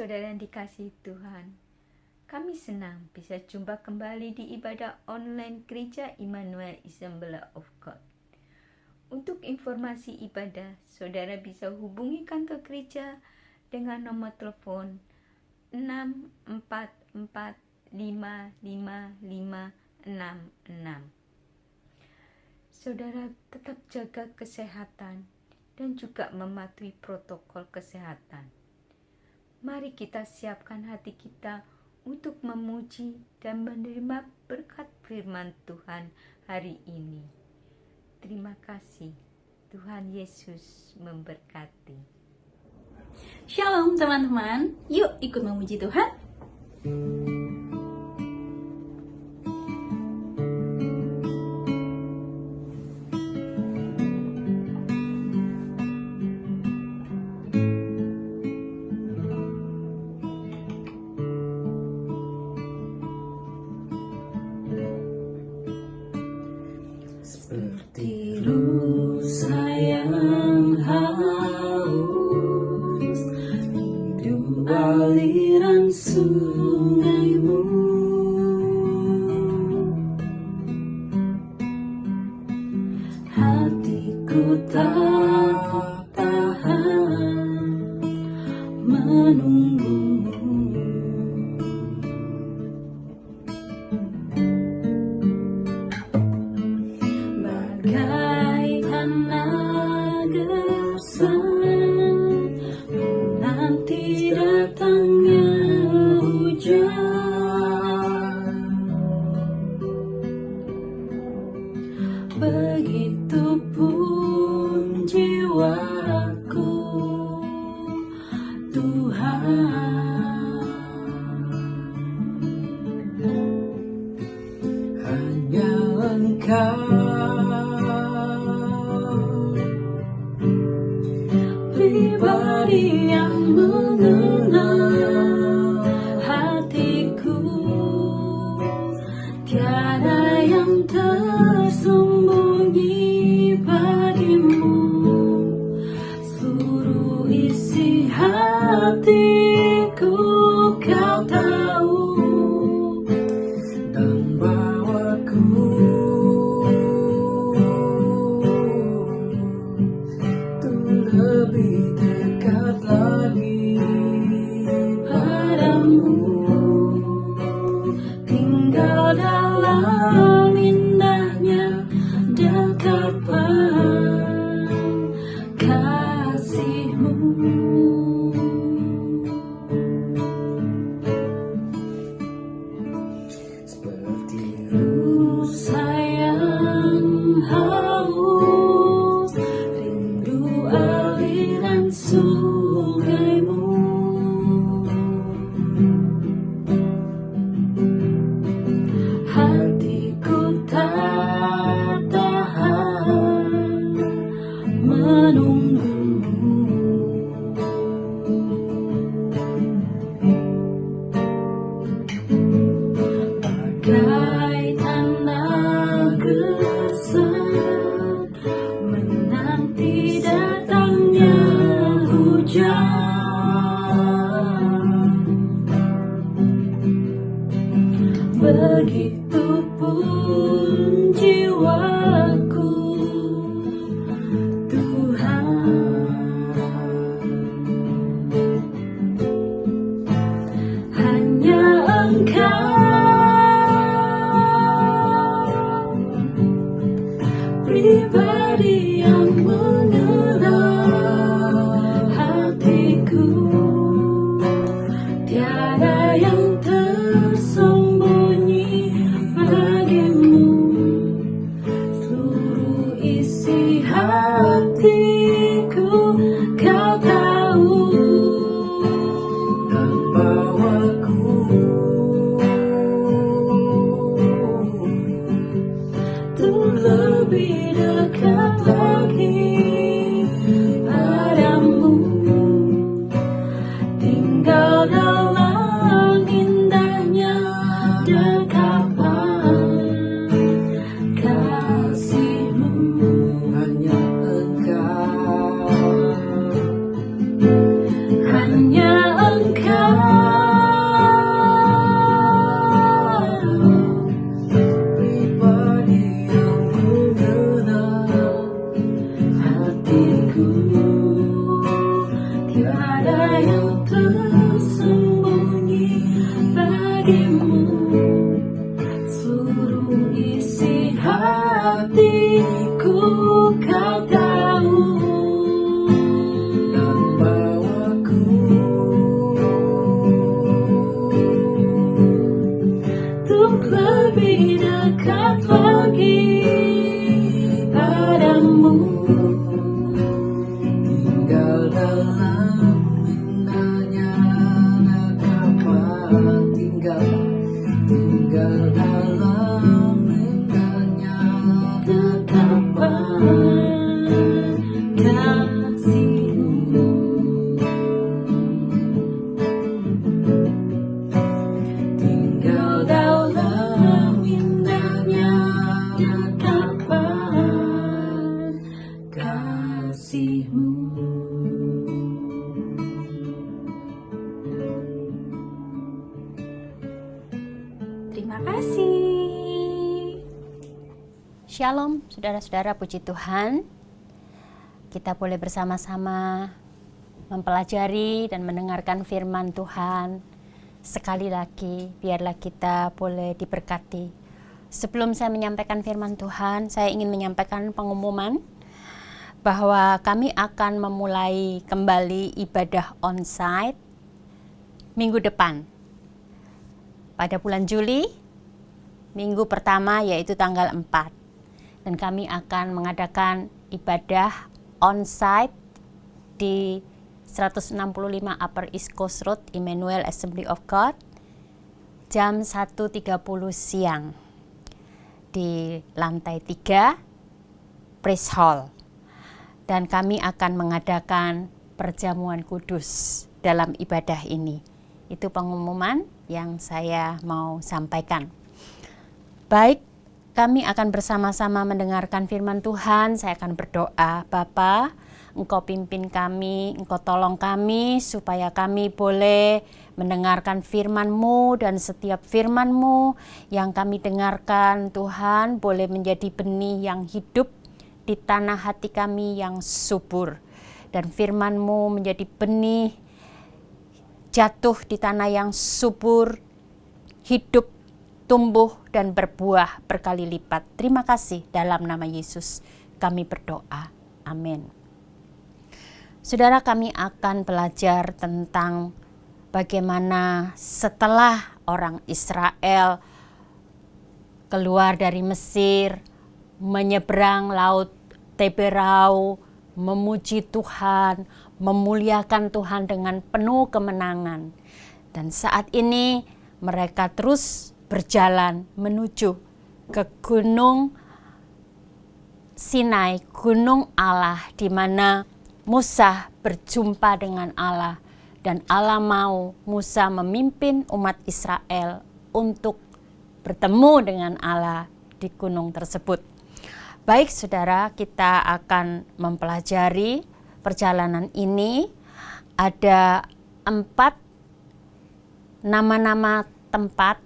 saudara yang dikasihi Tuhan, kami senang bisa jumpa kembali di ibadah online Gereja Immanuel Assembly of God. Untuk informasi ibadah, saudara bisa hubungi kantor gereja dengan nomor telepon 644555566. Saudara tetap jaga kesehatan dan juga mematuhi protokol kesehatan. Mari kita siapkan hati kita untuk memuji dan menerima berkat firman Tuhan hari ini. Terima kasih. Tuhan Yesus memberkati. Shalom teman-teman, yuk ikut memuji Tuhan. Seperti rusa yang haus, rindu aliran sungaimu. Hatiku tak tahan menunggumu. Bagai tanah gersang menanti datangnya hujan, begitupun jiwaku, Tuhan. Hanya Engkau pribadi yang mengenal hatiku, tiada yang tersembunyi bagimu. Seluruh isi hatiku Kau tahu, dan bawaku lebih dekat lagi padamu, tinggal dalam indahnya dekapan kasih-Mu. Seperti rusa yang haus, rindu aliran sungaimu. Hatiku tak tahan menunggumu. Bagai tanah gersang menanti datangnya hujan, begitupun jiwaku, Tuhan. Hanya Engkau pribadi yang mengenal hatiku, tiada yang tersembunyi bagimu. Seluruh isi hatiku Kau tahu, dan bawaku lebih dekat lagi padamu, tinggal dalam indahnya dekapan kasih-Mu. Hanya Engkau, hanya Engkau lebih dekat lagi padamu. Tinggal dalam indahnya kapan tinggal dalam indahnya Kapan kasihmu. Tinggal dalam indahnya kapan kasihmu. Terima kasih. Shalom, saudara-saudara, puji Tuhan. Kita boleh bersama-sama mempelajari dan mendengarkan firman Tuhan. Sekali lagi, biarlah kita boleh diberkati. Sebelum saya menyampaikan firman Tuhan, saya ingin menyampaikan pengumuman bahwa kami akan memulai kembali ibadah onsite minggu depan. Pada bulan Juli, minggu pertama yaitu tanggal 4. Dan kami akan mengadakan ibadah onsite di 165 Upper East Coast Road, Immanuel Assembly of God, jam 1.30 siang di lantai 3 Praise Hall. Dan kami akan mengadakan perjamuan kudus dalam ibadah ini. Itu pengumuman yang saya mau sampaikan. Baik, kami akan bersama-sama mendengarkan firman Tuhan. Saya akan berdoa. Bapa, Engkau pimpin kami, Engkau tolong kami supaya kami boleh mendengarkan firman-Mu, dan setiap firman-Mu yang kami dengarkan, Tuhan, boleh menjadi benih yang hidup di tanah hati kami yang subur. Dan firman-Mu menjadi benih jatuh di tanah yang subur, hidup, tumbuh dan berbuah berkali lipat. Terima kasih, dalam nama Yesus kami berdoa. Amin. Saudara, kami akan belajar tentang bagaimana setelah orang Israel keluar dari Mesir, menyeberang laut Teberau, memuji Tuhan, memuliakan Tuhan dengan penuh kemenangan. Dan saat ini mereka terus berjalan menuju ke Gunung Sinai, Gunung Allah, di mana Musa berjumpa dengan Allah, dan Allah mau Musa memimpin umat Israel untuk bertemu dengan Allah di gunung tersebut. Baik saudara, kita akan mempelajari perjalanan ini. Ada 4 nama-nama tempat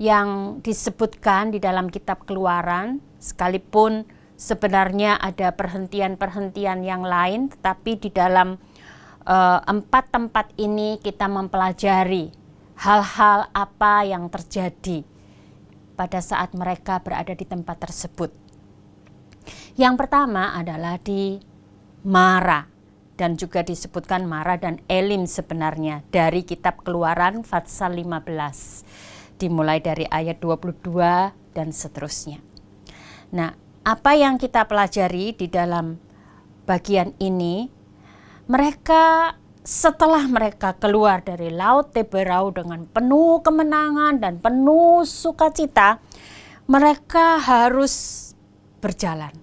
yang disebutkan di dalam kitab Keluaran, sekalipun sebenarnya ada perhentian-perhentian yang lain, tetapi di dalam 4 tempat ini kita mempelajari hal-hal apa yang terjadi pada saat mereka berada di tempat tersebut. Yang pertama adalah di Mara, dan juga disebutkan Mara dan Elim sebenarnya dari kitab Keluaran pasal 15. Dimulai dari ayat 22 dan seterusnya. Nah, apa yang kita pelajari di dalam bagian ini, mereka setelah mereka keluar dari laut Teberau dengan penuh kemenangan dan penuh sukacita, mereka harus berjalan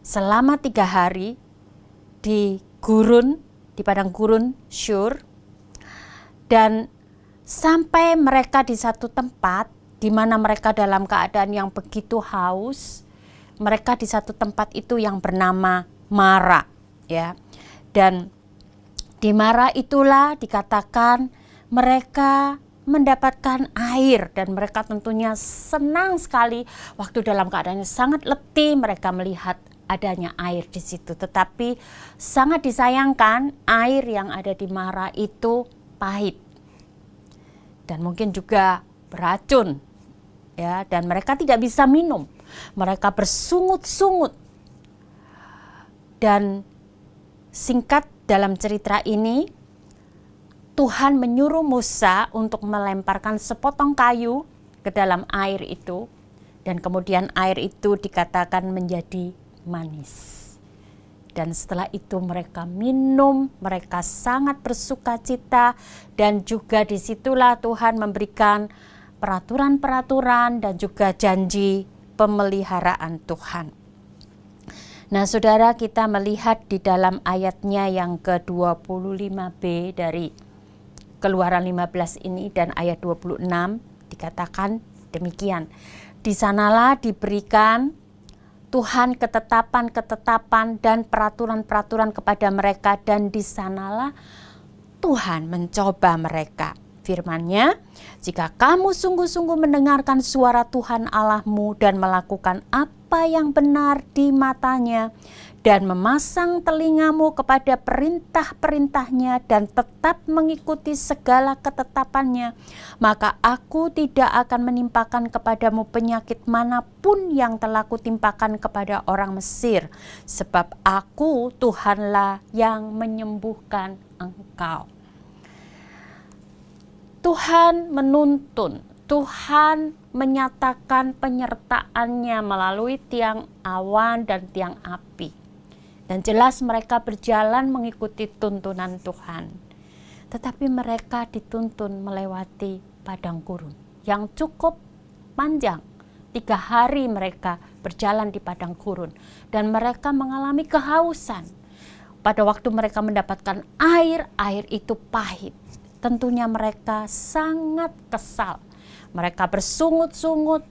selama 3 hari di padang gurun Shur, dan sampai mereka di satu tempat di mana mereka dalam keadaan yang begitu haus. Mereka di satu tempat itu yang bernama Mara, ya. Dan di Mara itulah dikatakan mereka mendapatkan air, dan mereka tentunya senang sekali waktu dalam keadaannya sangat letih mereka melihat adanya air di situ. Tetapi sangat disayangkan air yang ada di Mara itu pahit dan mungkin juga beracun, ya, dan mereka tidak bisa minum. Mereka bersungut-sungut. Dan singkat dalam cerita ini, Tuhan menyuruh Musa untuk melemparkan sepotong kayu ke dalam air itu, dan kemudian air itu dikatakan menjadi manis. Dan setelah itu mereka minum, mereka sangat bersuka cita, dan juga disitulah Tuhan memberikan peraturan-peraturan dan juga janji pemeliharaan Tuhan. Nah saudara, kita melihat di dalam ayatnya yang ke-25b dari Keluaran 15 ini dan ayat 26 dikatakan demikian. Di sanalah diberikan Tuhan ketetapan-ketetapan dan peraturan-peraturan kepada mereka, dan di sanalah Tuhan mencoba mereka. Firman-Nya, jika kamu sungguh-sungguh mendengarkan suara Tuhan Allahmu dan melakukan apa yang benar di matanya, dan memasang telingamu kepada perintah-perintahnya dan tetap mengikuti segala ketetapannya, maka aku tidak akan menimpakan kepadamu penyakit manapun yang telah kutimpakan kepada orang Mesir, sebab aku Tuhanlah yang menyembuhkan engkau. Tuhan menuntun, Tuhan menyatakan penyertaannya melalui tiang awan dan tiang api. Dan jelas mereka berjalan mengikuti tuntunan Tuhan. Tetapi mereka dituntun melewati padang gurun yang cukup panjang. 3 hari mereka berjalan di padang gurun. Dan mereka mengalami kehausan. Pada waktu mereka mendapatkan air, air itu pahit. Tentunya mereka sangat kesal. Mereka bersungut-sungut.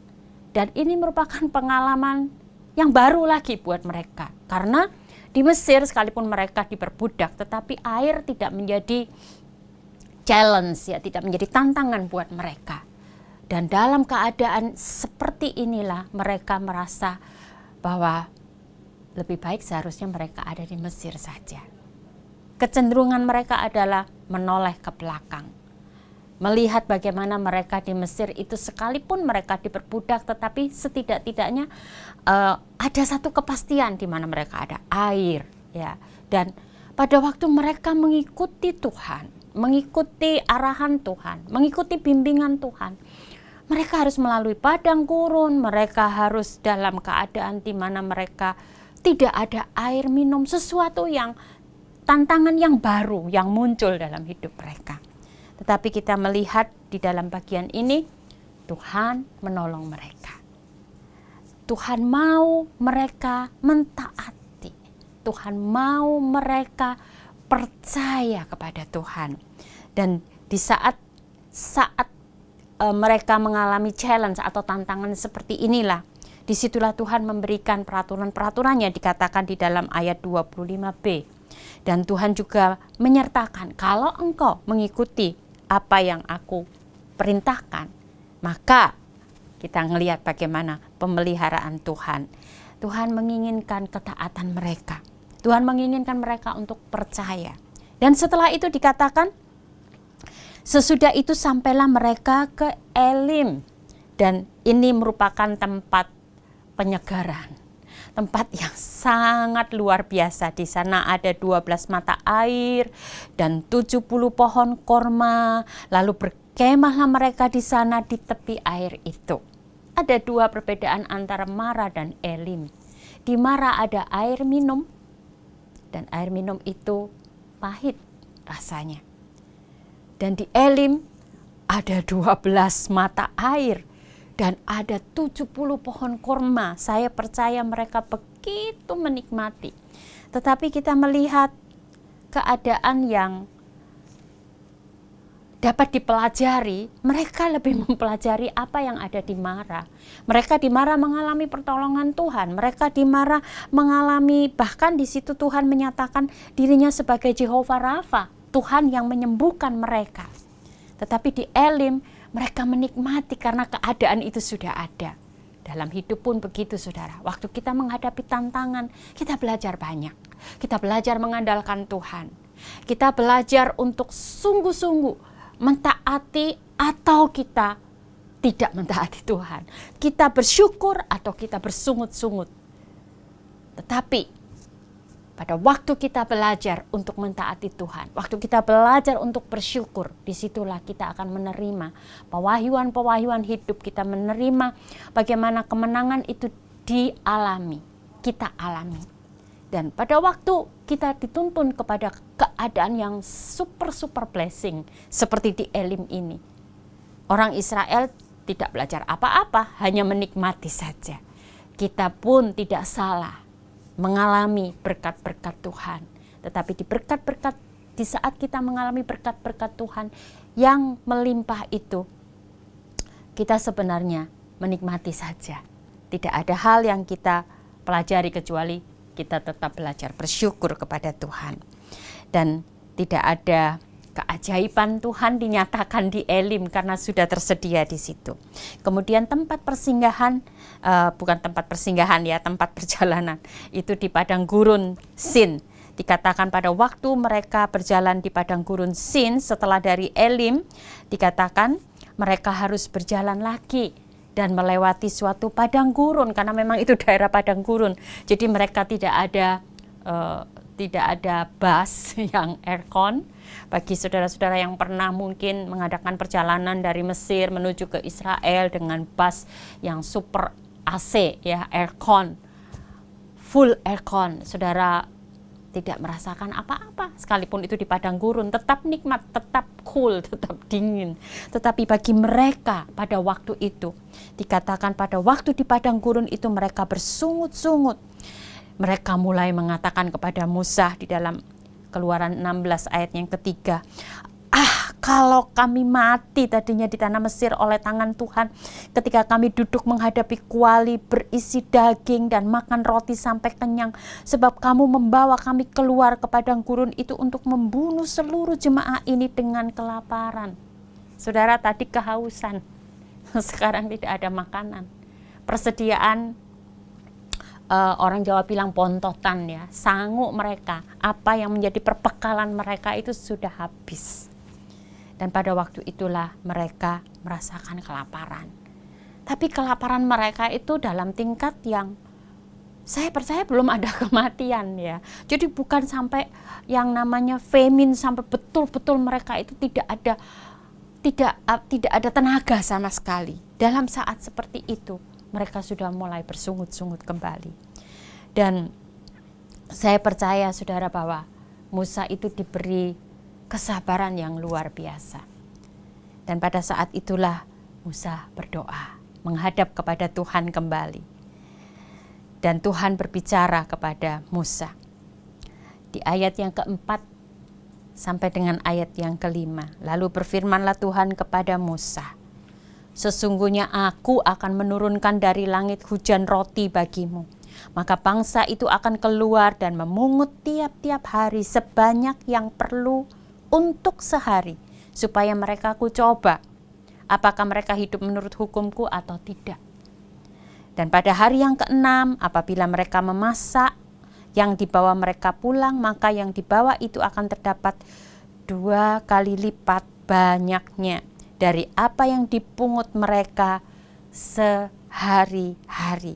Dan ini merupakan pengalaman yang baru lagi buat mereka. Karena di Mesir sekalipun mereka diperbudak, tetapi air tidak menjadi challenge, ya, tidak menjadi tantangan buat mereka. Dan dalam keadaan seperti inilah mereka merasa bahwa lebih baik seharusnya mereka ada di Mesir saja. Kecenderungan mereka adalah menoleh ke belakang. Melihat bagaimana mereka di Mesir itu sekalipun mereka diperbudak, tetapi setidak-tidaknya ada satu kepastian di mana mereka ada air, ya. Dan pada waktu mereka mengikuti Tuhan, mengikuti arahan Tuhan, mengikuti bimbingan Tuhan, mereka harus melalui padang gurun, mereka harus dalam keadaan di mana mereka tidak ada air minum, sesuatu yang tantangan yang baru yang muncul dalam hidup mereka. Tetapi kita melihat di dalam bagian ini, Tuhan menolong mereka. Tuhan mau mereka mentaati. Tuhan mau mereka percaya kepada Tuhan. Dan di saat mereka mengalami challenge atau tantangan seperti inilah, disitulah Tuhan memberikan peraturan-peraturannya, dikatakan di dalam ayat 25b. Dan Tuhan juga menyertakan, kalau engkau mengikuti apa yang aku perintahkan, maka kita ngelihat bagaimana pemeliharaan Tuhan. Tuhan menginginkan ketaatan mereka. Tuhan menginginkan mereka untuk percaya. Dan setelah itu dikatakan, sesudah itu sampailah mereka ke Elim. Dan ini merupakan tempat penyegaran. Tempat yang sangat luar biasa. Di sana ada 12 mata air dan 70 pohon korma. Lalu berkemahlah mereka di sana di tepi air itu. Ada 2 perbedaan antara Mara dan Elim. Di Mara ada air minum, dan air minum itu pahit rasanya. Dan di Elim ada 12 mata air. Dan ada 70 pohon korma. Saya percaya mereka begitu menikmati. Tetapi kita melihat keadaan yang dapat dipelajari. Mereka lebih mempelajari apa yang ada di Mara. Mereka di Mara mengalami pertolongan Tuhan. Mereka di Mara mengalami, bahkan di situ Tuhan menyatakan dirinya sebagai Jehovah Rafa, Tuhan yang menyembuhkan mereka. Tetapi di Elim mereka menikmati karena keadaan itu sudah ada. Dalam hidup pun begitu saudara. Waktu kita menghadapi tantangan, kita belajar banyak. Kita belajar mengandalkan Tuhan. Kita belajar untuk sungguh-sungguh mentaati atau kita tidak mentaati Tuhan. Kita bersyukur atau kita bersungut-sungut. Tetapi Pada waktu kita belajar untuk mentaati Tuhan, waktu kita belajar untuk bersyukur, disitulah kita akan menerima pewahyuan-pewahyuan hidup, kita menerima bagaimana kemenangan itu dialami, kita alami. Dan pada waktu kita dituntun kepada keadaan yang super blessing, seperti di Elim ini, orang Israel tidak belajar apa-apa, hanya menikmati saja. Kita pun tidak salah mengalami berkat-berkat Tuhan. Tetapi di saat kita mengalami berkat-berkat Tuhan yang melimpah itu, kita sebenarnya menikmati saja. Tidak ada hal yang kita pelajari kecuali kita tetap belajar bersyukur kepada Tuhan. Dan tidak ada keajaiban Tuhan dinyatakan di Elim karena sudah tersedia di situ. Kemudian tempat persinggahan, tempat perjalanan itu di padang gurun Sin. Dikatakan pada waktu mereka berjalan di padang gurun Sin setelah dari Elim, dikatakan mereka harus berjalan lagi dan melewati suatu padang gurun karena memang itu daerah padang gurun. Jadi mereka tidak ada bus yang aircon. Bagi saudara-saudara yang pernah mungkin mengadakan perjalanan dari Mesir menuju ke Israel dengan bus yang super AC ya, aircon, full aircon, saudara tidak merasakan apa-apa sekalipun itu di padang gurun, tetap nikmat, tetap cool, tetap dingin. Tetapi bagi mereka pada waktu itu, dikatakan pada waktu di padang gurun itu mereka bersungut-sungut. Mereka mulai mengatakan kepada Musa di dalam Keluaran 16 ayat yang ketiga, kalau kami mati tadinya di tanah Mesir oleh tangan Tuhan, ketika kami duduk menghadapi kuali berisi daging dan makan roti sampai kenyang, sebab kamu membawa kami keluar ke padang gurun itu untuk membunuh seluruh jemaah ini dengan kelaparan. Saudara, tadi kehausan, sekarang tidak ada makanan. Persediaan, orang Jawa bilang pontotan ya, sanggup mereka, apa yang menjadi perbekalan mereka itu sudah habis. Dan pada waktu itulah mereka merasakan kelaparan. Tapi kelaparan mereka itu dalam tingkat yang saya percaya belum ada kematian ya. Jadi bukan sampai yang namanya famine, sampai betul-betul mereka itu tidak ada tenaga sama sekali. Dalam saat seperti itu mereka sudah mulai bersungut-sungut kembali. Dan saya percaya saudara bahwa Musa itu diberi kesabaran yang luar biasa. Dan pada saat itulah Musa berdoa, menghadap kepada Tuhan kembali. Dan Tuhan berbicara kepada Musa. Di ayat yang keempat sampai dengan ayat yang kelima. Lalu berfirmanlah Tuhan kepada Musa, sesungguhnya aku akan menurunkan dari langit hujan roti bagimu. Maka bangsa itu akan keluar dan memungut tiap-tiap hari sebanyak yang perlu untuk sehari, supaya mereka ku coba apakah mereka hidup menurut hukumku atau tidak. Dan pada hari yang keenam, apabila mereka memasak yang dibawa mereka pulang, maka yang dibawa itu akan terdapat 2 kali lipat banyaknya dari apa yang dipungut mereka sehari-hari.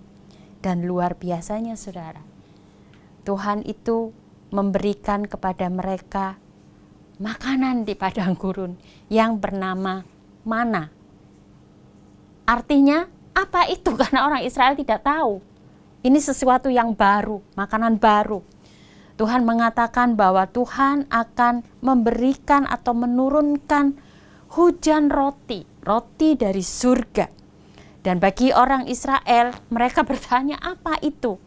Dan luar biasanya saudara, Tuhan itu memberikan kepada mereka makanan di padang gurun yang bernama mana. Artinya apa itu? Karena orang Israel tidak tahu. Ini sesuatu yang baru, makanan baru. Tuhan mengatakan bahwa Tuhan akan memberikan atau menurunkan hujan roti dari surga. Dan bagi orang Israel, mereka bertanya apa itu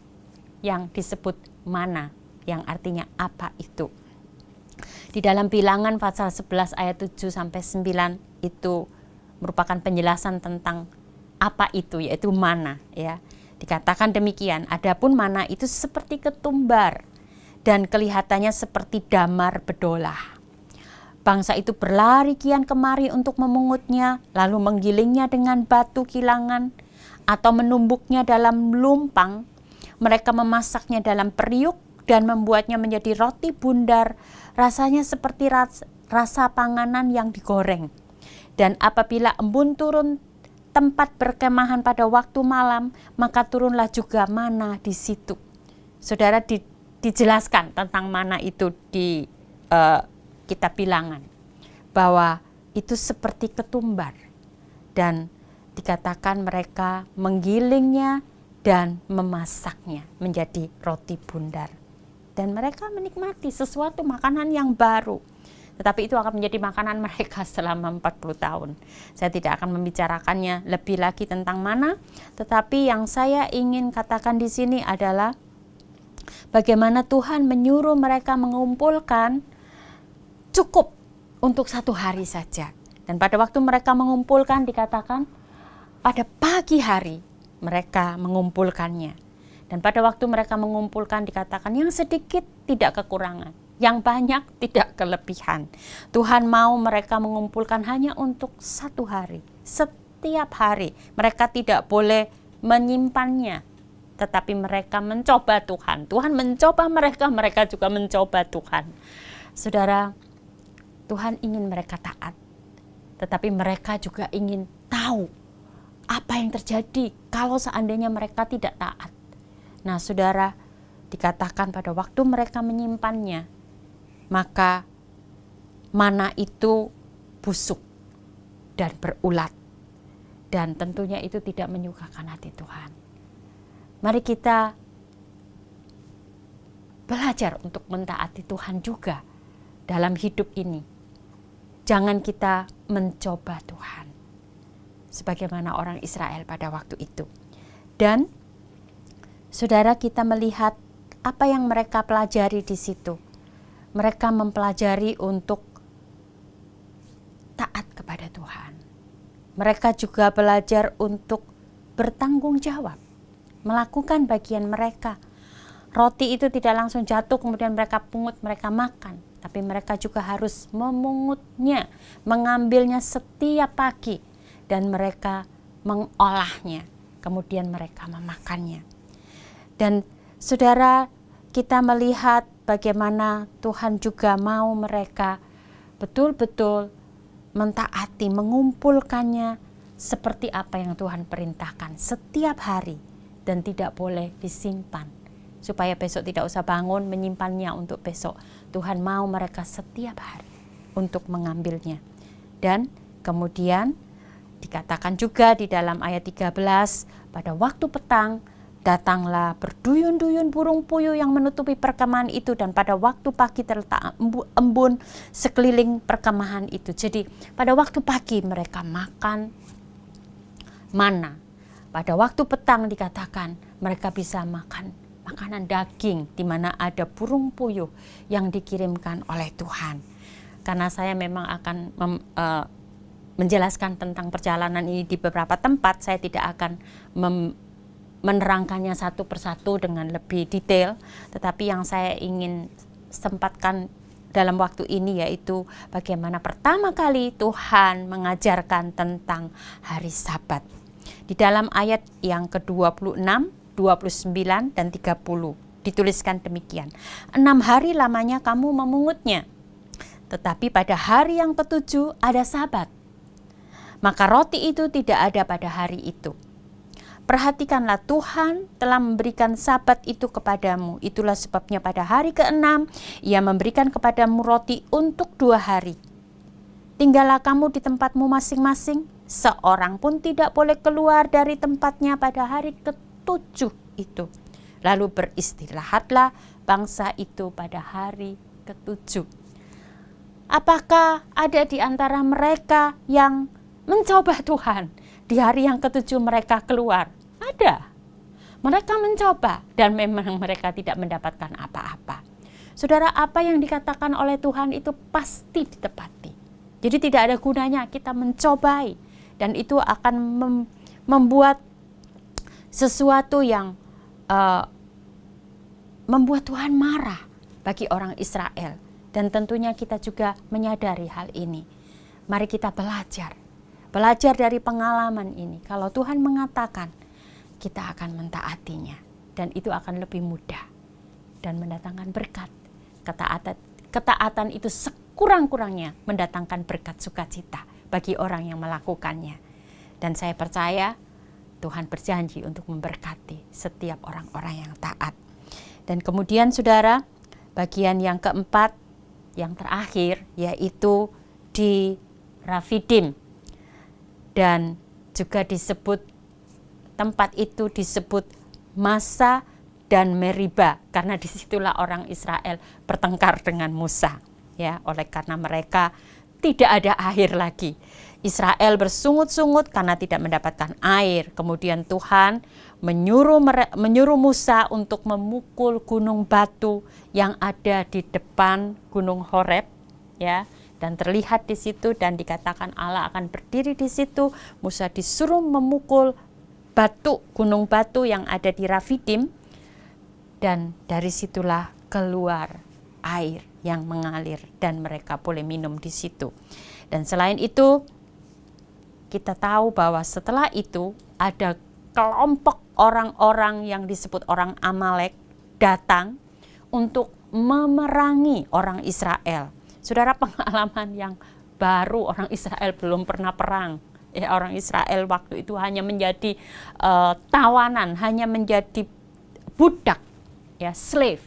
yang disebut mana, yang artinya apa itu. Di dalam Bilangan pasal 11 ayat 7 sampai 9 itu merupakan penjelasan tentang apa itu, yaitu mana ya. Dikatakan demikian, adapun mana itu seperti ketumbar dan kelihatannya seperti damar bedolah. Bangsa itu berlari kian kemari untuk memungutnya, lalu menggilingnya dengan batu kilangan atau menumbuknya dalam lumpang. Mereka memasaknya dalam periuk dan membuatnya menjadi roti bundar, rasanya seperti rasa panganan yang digoreng. Dan apabila embun turun tempat berkemahan pada waktu malam, maka turunlah juga mana di situ. Saudara, di dijelaskan tentang mana itu di kitab Bilangan, bahwa itu seperti ketumbar, dan dikatakan mereka menggilingnya dan memasaknya menjadi roti bundar, dan mereka menikmati sesuatu makanan yang baru, tetapi itu akan menjadi makanan mereka selama 40 tahun. Saya tidak akan membicarakannya lebih lagi tentang mana, tetapi yang saya ingin katakan di sini adalah bagaimana Tuhan menyuruh mereka mengumpulkan cukup untuk 1 hari saja. Dan pada waktu mereka mengumpulkan, dikatakan pada pagi hari mereka mengumpulkannya. Dan pada waktu mereka mengumpulkan, dikatakan yang sedikit tidak kekurangan, yang banyak tidak kelebihan. Tuhan mau mereka mengumpulkan hanya untuk 1 hari. Setiap hari mereka tidak boleh menyimpannya, tetapi mereka mencoba Tuhan. Tuhan mencoba mereka, mereka juga mencoba Tuhan. Saudara, Tuhan ingin mereka taat, tetapi mereka juga ingin tahu apa yang terjadi kalau seandainya mereka tidak taat. Nah, saudara, dikatakan pada waktu mereka menyimpannya, maka mana itu busuk dan berulat, dan tentunya itu tidak menyukakan hati Tuhan. Mari kita belajar untuk mentaati Tuhan juga dalam hidup ini. Jangan kita mencoba Tuhan sebagaimana orang Israel pada waktu itu. Dan saudara, kita melihat apa yang mereka pelajari di situ. Mereka mempelajari untuk taat kepada Tuhan. Mereka juga belajar untuk bertanggung jawab, melakukan bagian mereka. Roti itu tidak langsung jatuh kemudian mereka pungut, mereka makan, tapi mereka juga harus memungutnya, mengambilnya setiap pagi, dan mereka mengolahnya, kemudian mereka memakannya. Dan saudara, kita melihat bagaimana Tuhan juga mau mereka betul-betul mentaati, mengumpulkannya seperti apa yang Tuhan perintahkan setiap hari, dan tidak boleh disimpan supaya besok tidak usah bangun menyimpannya untuk besok. Tuhan mau mereka setiap hari untuk mengambilnya. Dan kemudian dikatakan juga di dalam ayat 13, pada waktu petang datanglah berduyun-duyun burung puyuh yang menutupi perkemahan itu, dan pada waktu pagi terletak embun sekeliling perkemahan itu. Jadi pada waktu pagi mereka makan mana. Pada waktu petang dikatakan mereka bisa makan makanan daging, di mana ada burung puyuh yang dikirimkan oleh Tuhan. Karena saya memang akan menjelaskan tentang perjalanan ini di beberapa tempat, saya tidak akan menerangkannya satu persatu dengan lebih detail, tetapi yang saya ingin sempatkan dalam waktu ini yaitu bagaimana pertama kali Tuhan mengajarkan tentang hari Sabat. Di dalam ayat yang ke-26, 29 dan 30 dituliskan demikian. 6 hari lamanya kamu memungutnya, tetapi pada hari yang ke-7 ada Sabat. Maka roti itu tidak ada pada hari itu. Perhatikanlah, Tuhan telah memberikan Sabat itu kepadamu. Itulah sebabnya pada hari ke-6 Ia memberikan kepadamu roti untuk 2 hari. Tinggallah kamu di tempatmu masing-masing. Seorang pun tidak boleh keluar dari tempatnya pada hari ke-7 itu. Lalu beristirahatlah bangsa itu pada hari ke-7. Apakah ada di antara mereka yang mencoba Tuhan? Di hari yang ke-7 mereka keluar. Ada. Mereka mencoba dan memang mereka tidak mendapatkan apa-apa. Saudara, apa yang dikatakan oleh Tuhan itu pasti ditepati. Jadi tidak ada gunanya kita mencobai, dan itu akan membuat sesuatu yang membuat Tuhan marah bagi orang Israel. Dan tentunya kita juga menyadari hal ini. Mari kita belajar dari pengalaman ini. Kalau Tuhan mengatakan, kita akan mentaatinya, dan itu akan lebih mudah dan mendatangkan berkat. Ketaatan itu sekurang-kurangnya mendatangkan berkat sukacita bagi orang yang melakukannya. Dan saya percaya Tuhan berjanji untuk memberkati setiap orang-orang yang taat. Dan kemudian saudara, bagian yang keempat, yang terakhir, yaitu di Rafidim. Dan juga disebut, tempat itu disebut Masa dan Meriba, karena disitulah orang Israel bertengkar dengan Musa, ya, oleh karena mereka tidak ada air lagi. Israel bersungut-sungut karena tidak mendapatkan air. Kemudian Tuhan menyuruh Musa untuk memukul gunung batu yang ada di depan gunung Horeb, ya, dan terlihat di situ, dan dikatakan Allah akan berdiri di situ. Musa disuruh memukul gunung batu yang ada di Rafidim, dan dari situlah keluar air yang mengalir dan mereka boleh minum di situ. Dan selain itu, kita tahu bahwa setelah itu ada kelompok orang-orang yang disebut orang Amalek datang untuk memerangi orang Israel. Saudara, pengalaman yang baru, orang Israel belum pernah perang. Ya, orang Israel waktu itu hanya menjadi tawanan, hanya menjadi budak, ya, slave,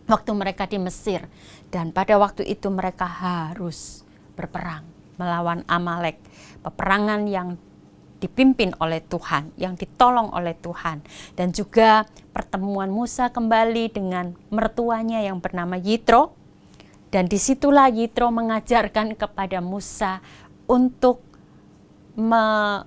waktu mereka di Mesir. Dan pada waktu itu mereka harus berperang melawan Amalek, peperangan yang dipimpin oleh Tuhan, yang ditolong oleh Tuhan. Dan juga pertemuan Musa kembali dengan mertuanya yang bernama Yitro, dan disitulah Yitro mengajarkan kepada Musa untuk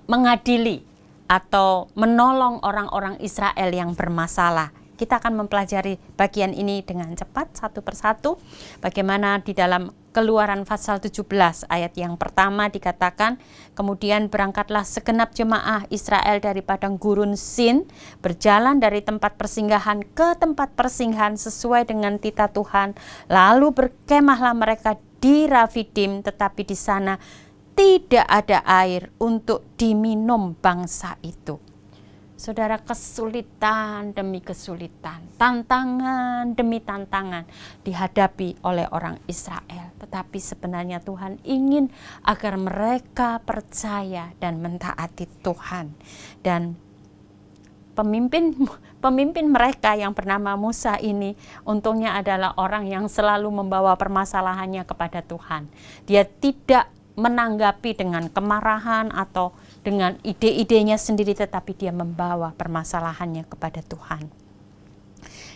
mengadili atau menolong orang-orang Israel yang bermasalah. Kita akan mempelajari bagian ini dengan cepat satu persatu. Bagaimana di dalam Keluaran pasal 17 ayat yang pertama dikatakan, kemudian berangkatlah segenap jemaah Israel dari padang gurun Sin, berjalan dari tempat persinggahan ke tempat persinggahan sesuai dengan titah Tuhan. Lalu berkemahlah mereka di Rafidim, tetapi di sana tidak ada air untuk diminum bangsa itu. Saudara, kesulitan demi kesulitan, tantangan demi tantangan dihadapi oleh orang Israel. Tetapi sebenarnya Tuhan ingin agar mereka percaya dan mentaati Tuhan. Dan pemimpin mereka yang bernama Musa ini untungnya adalah orang yang selalu membawa permasalahannya kepada Tuhan. Dia tidak menanggapi dengan kemarahan atau dengan ide-idenya sendiri, tetapi dia membawa permasalahannya kepada Tuhan.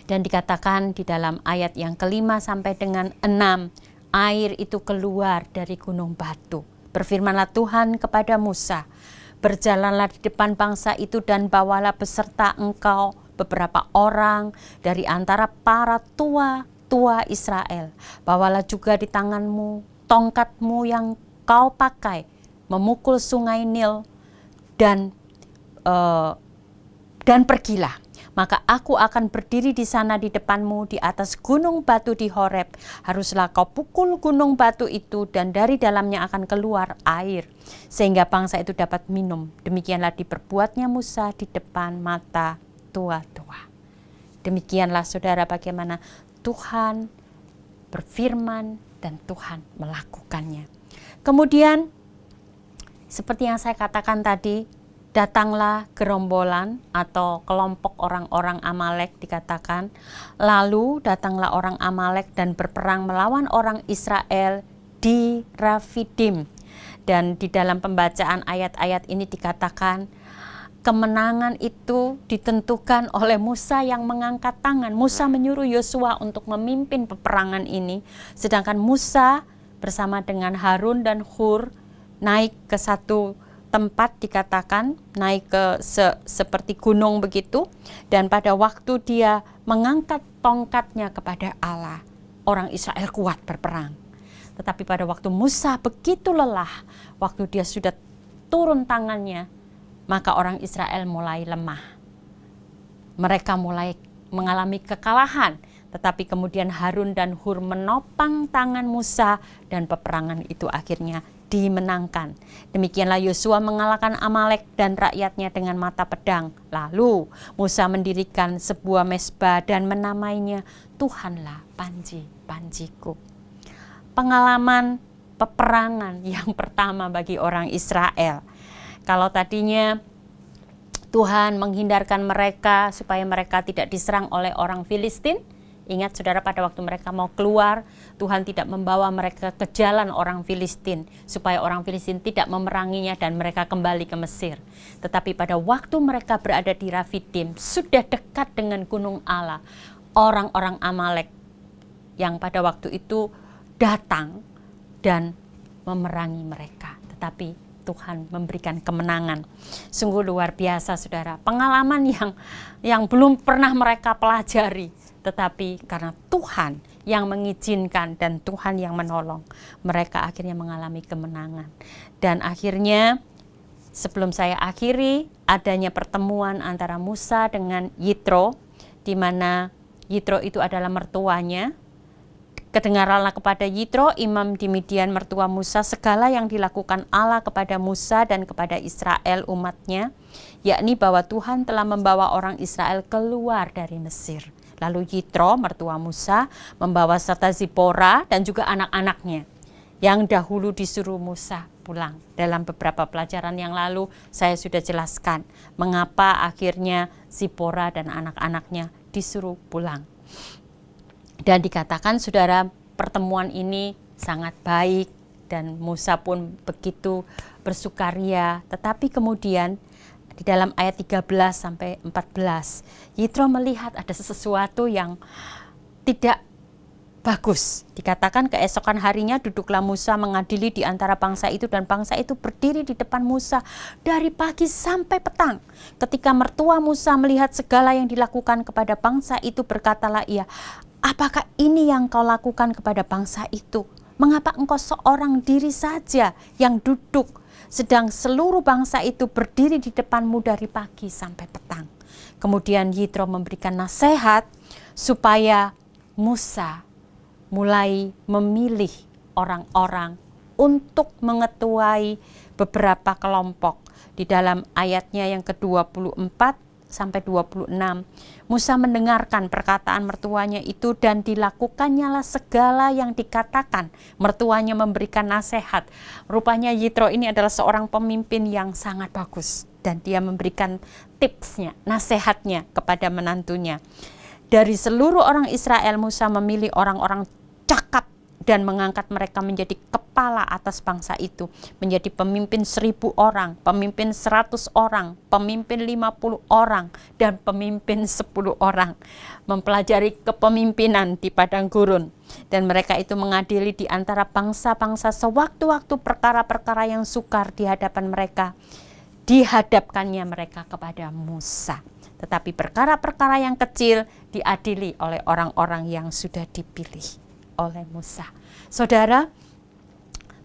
Dan dikatakan di dalam ayat yang kelima sampai dengan 6, air itu keluar dari gunung batu. Berfirmanlah Tuhan kepada Musa, berjalanlah di depan bangsa itu dan bawalah beserta engkau beberapa orang dari antara para tua Israel. Bawalah juga di tanganmu tongkatmu yang kau pakai memukul sungai Nil, dan pergilah. Maka aku akan berdiri di sana di depanmu di atas gunung batu di Horeb. Haruslah kau pukul gunung batu itu dan dari dalamnya akan keluar air, sehingga bangsa itu dapat minum. Demikianlah diperbuatnya Musa di depan mata tua-tua. Demikianlah saudara bagaimana Tuhan berfirman dan Tuhan melakukannya. Kemudian seperti yang saya katakan tadi, datanglah gerombolan atau kelompok orang-orang Amalek dikatakan. Lalu datanglah orang Amalek dan berperang melawan orang Israel di Rafidim. Dan di dalam pembacaan ayat-ayat ini dikatakan kemenangan itu ditentukan oleh Musa yang mengangkat tangan. Musa menyuruh Yosua untuk memimpin peperangan ini, sedangkan Musa bersama dengan Harun dan Hur naik ke satu tempat, dikatakan naik ke seperti gunung begitu, dan pada waktu dia mengangkat tongkatnya kepada Allah, orang Israel kuat berperang. Tetapi pada waktu Musa begitu lelah, waktu dia sudah turun tangannya, maka orang Israel mulai lemah. Mereka mulai mengalami kekalahan. Tetapi kemudian Harun dan Hur menopang tangan Musa dan peperangan itu akhirnya dimenangkan. Demikianlah Yosua mengalahkan Amalek dan rakyatnya dengan mata pedang. Lalu Musa mendirikan sebuah mezbah dan menamainya Tuhanlah panji-panjiku. Pengalaman peperangan yang pertama bagi orang Israel. Kalau tadinya Tuhan menghindarkan mereka supaya mereka tidak diserang oleh orang Filistin. Ingat saudara, pada waktu mereka mau keluar, Tuhan tidak membawa mereka ke jalan orang Filistin, supaya orang Filistin tidak memeranginya dan mereka kembali ke Mesir. Tetapi pada waktu mereka berada di Rafidim, sudah dekat dengan gunung Allah, orang-orang Amalek yang pada waktu itu datang dan memerangi mereka. Tetapi Tuhan memberikan kemenangan. Sungguh luar biasa saudara, pengalaman yang belum pernah mereka pelajari. Tetapi karena Tuhan yang mengizinkan dan Tuhan yang menolong, mereka akhirnya mengalami kemenangan. Dan akhirnya sebelum saya akhiri, adanya pertemuan antara Musa dengan Yitro, di mana Yitro itu adalah mertuanya. Kedengaranlah kepada Yitro, imam di Midian, mertua Musa, segala yang dilakukan Allah kepada Musa dan kepada Israel umatnya, yakni bahwa Tuhan telah membawa orang Israel keluar dari Mesir. Lalu Yitro, mertua Musa, membawa serta Zipora dan juga anak-anaknya yang dahulu disuruh Musa pulang. Dalam beberapa pelajaran yang lalu saya sudah jelaskan mengapa akhirnya Zipora dan anak-anaknya disuruh pulang. Dan dikatakan saudara, pertemuan ini sangat baik dan Musa pun begitu bersukaria. Tetapi kemudian di dalam ayat 13 sampai 14, Yitro melihat ada sesuatu yang tidak bagus. Dikatakan keesokan harinya duduklah Musa mengadili di antara bangsa itu, dan bangsa itu berdiri di depan Musa dari pagi sampai petang. Ketika mertua Musa melihat segala yang dilakukan kepada bangsa itu, berkatalah ia, apakah ini yang kau lakukan kepada bangsa itu? Mengapa engkau seorang diri saja yang duduk, sedang seluruh bangsa itu berdiri di depanmu dari pagi sampai petang? Kemudian Yitro memberikan nasihat supaya Musa mulai memilih orang-orang untuk mengetuai beberapa kelompok. Di dalam ayatnya yang ke-24 sampai 26, Musa mendengarkan perkataan mertuanya itu dan dilakukannya segala yang dikatakan. Mertuanya memberikan nasihat. Rupanya Yitro ini adalah seorang pemimpin yang sangat bagus dan dia memberikan tipsnya, nasihatnya kepada menantunya. Dari seluruh orang Israel, Musa memilih orang-orang cakap dan mengangkat mereka menjadi kepala atas bangsa itu, menjadi pemimpin 1000 orang, pemimpin 100 orang, pemimpin 50 orang, dan pemimpin 10 orang. Mempelajari kepemimpinan di padang gurun, dan mereka itu mengadili di antara bangsa-bangsa sewaktu-waktu perkara-perkara yang sukar di hadapan mereka. Dihadapkannya mereka kepada Musa. Tetapi perkara-perkara yang kecil diadili oleh orang-orang yang sudah dipilih oleh Musa. Saudara,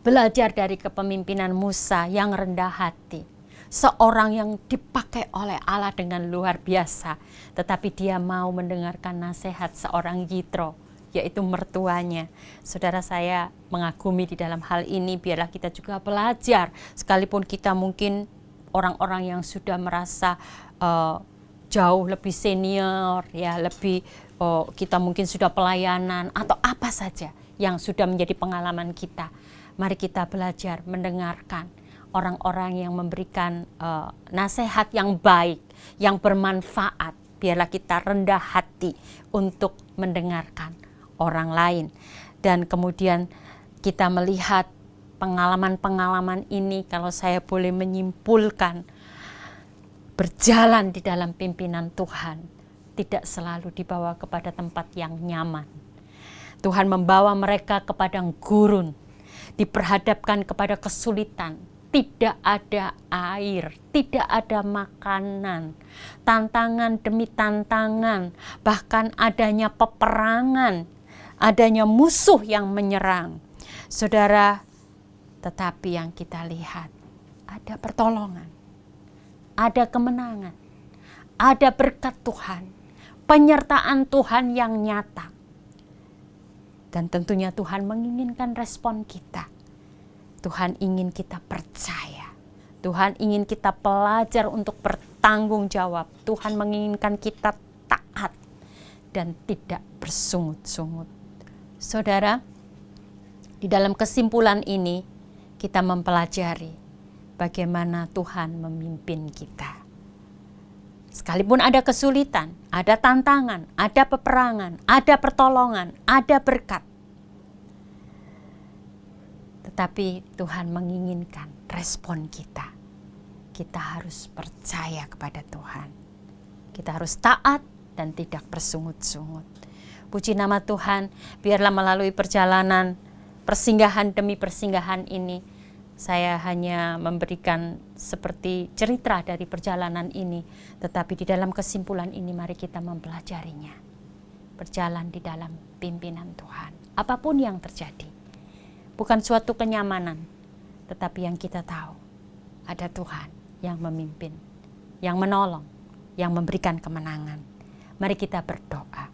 belajar dari kepemimpinan Musa yang rendah hati. Seorang yang dipakai oleh Allah dengan luar biasa. Tetapi dia mau mendengarkan nasihat seorang Yitro, yaitu mertuanya. Saudara, saya mengagumi di dalam hal ini. Biarlah kita juga belajar. Sekalipun kita mungkin orang-orang yang sudah merasa jauh lebih senior, ya lebih kita mungkin sudah pelayanan atau apa saja yang sudah menjadi pengalaman kita. Mari kita belajar mendengarkan orang-orang yang memberikan nasihat yang baik, yang bermanfaat. Biarlah kita rendah hati untuk mendengarkan orang lain. Dan kemudian kita melihat pengalaman-pengalaman ini, kalau saya boleh menyimpulkan, berjalan di dalam pimpinan Tuhan tidak selalu dibawa kepada tempat yang nyaman. Tuhan membawa mereka ke padang gurun, diperhadapkan kepada kesulitan, tidak ada air, tidak ada makanan, tantangan demi tantangan, bahkan adanya peperangan, adanya musuh yang menyerang. Saudara, tetapi yang kita lihat ada pertolongan, ada kemenangan, ada berkat Tuhan, penyertaan Tuhan yang nyata. Dan tentunya Tuhan menginginkan respon kita. Tuhan ingin kita percaya. Tuhan ingin kita belajar untuk bertanggung jawab. Tuhan menginginkan kita taat dan tidak bersungut-sungut. Saudara, di dalam kesimpulan ini kita mempelajari bagaimana Tuhan memimpin kita. Sekalipun ada kesulitan, ada tantangan, ada peperangan, ada pertolongan, ada berkat. Tetapi Tuhan menginginkan respon kita. Kita harus percaya kepada Tuhan. Kita harus taat dan tidak bersungut-sungut. Puji nama Tuhan, biarlah melalui perjalanan persinggahan demi persinggahan ini, saya hanya memberikan seperti cerita dari perjalanan ini, tetapi di dalam kesimpulan ini mari kita mempelajarinya. Berjalan di dalam pimpinan Tuhan. Apapun yang terjadi, bukan suatu kenyamanan, tetapi yang kita tahu ada Tuhan yang memimpin, yang menolong, yang memberikan kemenangan. Mari kita berdoa.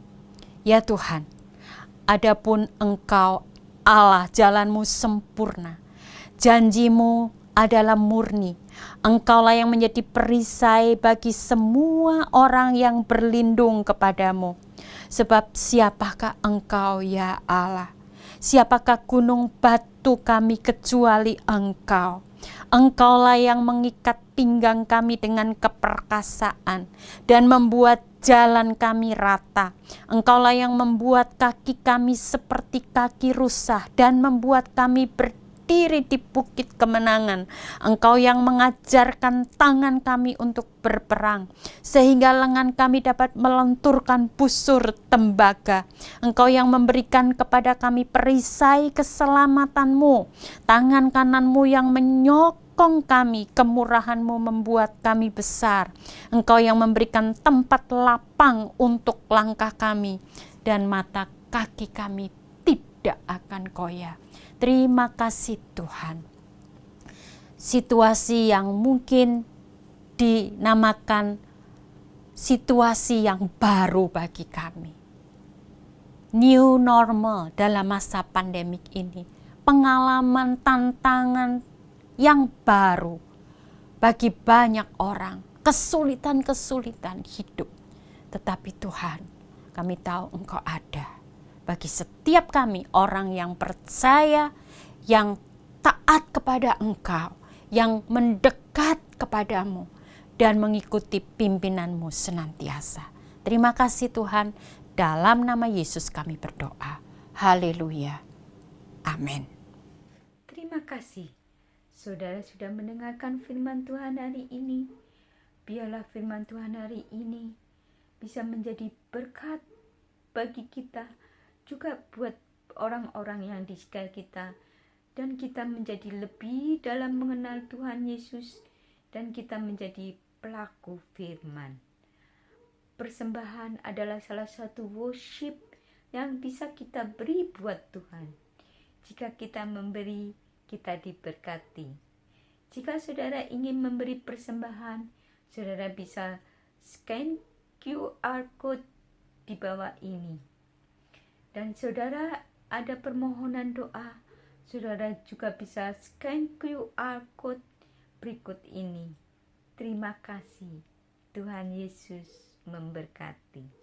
Ya Tuhan, adapun Engkau Allah, jalanmu sempurna, janjimu adalah murni. Engkaulah yang menjadi perisai bagi semua orang yang berlindung kepadamu. Sebab siapakah Engkau ya Allah? Siapakah gunung batu kami kecuali Engkau? Engkaulah yang mengikat pinggang kami dengan keperkasaan dan membuat jalan kami rata. Engkaulah yang membuat kaki kami seperti kaki rusa dan membuat kami berdiri di bukit kemenangan. Engkau yang mengajarkan tangan kami untuk berperang, sehingga lengan kami dapat melenturkan busur tembaga. Engkau yang memberikan kepada kami perisai keselamatanmu, tangan kananmu yang menyokong kami, kemurahanmu membuat kami besar. Engkau yang memberikan tempat lapang untuk langkah kami, dan mata kaki kami tidak akan koyak. Terima kasih Tuhan. Situasi yang mungkin dinamakan situasi yang baru bagi kami. New normal dalam masa pandemik ini. Pengalaman tantangan yang baru bagi banyak orang. Kesulitan-kesulitan hidup. Tetapi Tuhan, kami tahu Engkau ada. Bagi setiap kami orang yang percaya, yang taat kepada Engkau, yang mendekat kepadamu, dan mengikuti pimpinanmu senantiasa. Terima kasih Tuhan, dalam nama Yesus kami berdoa. Haleluya. Amin. Terima kasih. Saudara sudah mendengarkan firman Tuhan hari ini. Biarlah firman Tuhan hari ini bisa menjadi berkat bagi kita, juga buat orang-orang yang di sekitar kita, dan kita menjadi lebih dalam mengenal Tuhan Yesus, dan kita menjadi pelaku firman. Persembahan adalah salah satu worship yang bisa kita beri buat Tuhan. Jika kita memberi, kita diberkati. Jika saudara ingin memberi persembahan, saudara bisa scan QR code di bawah ini. Dan saudara ada permohonan doa, saudara juga bisa scan QR code berikut ini. Terima kasih. Tuhan Yesus memberkati.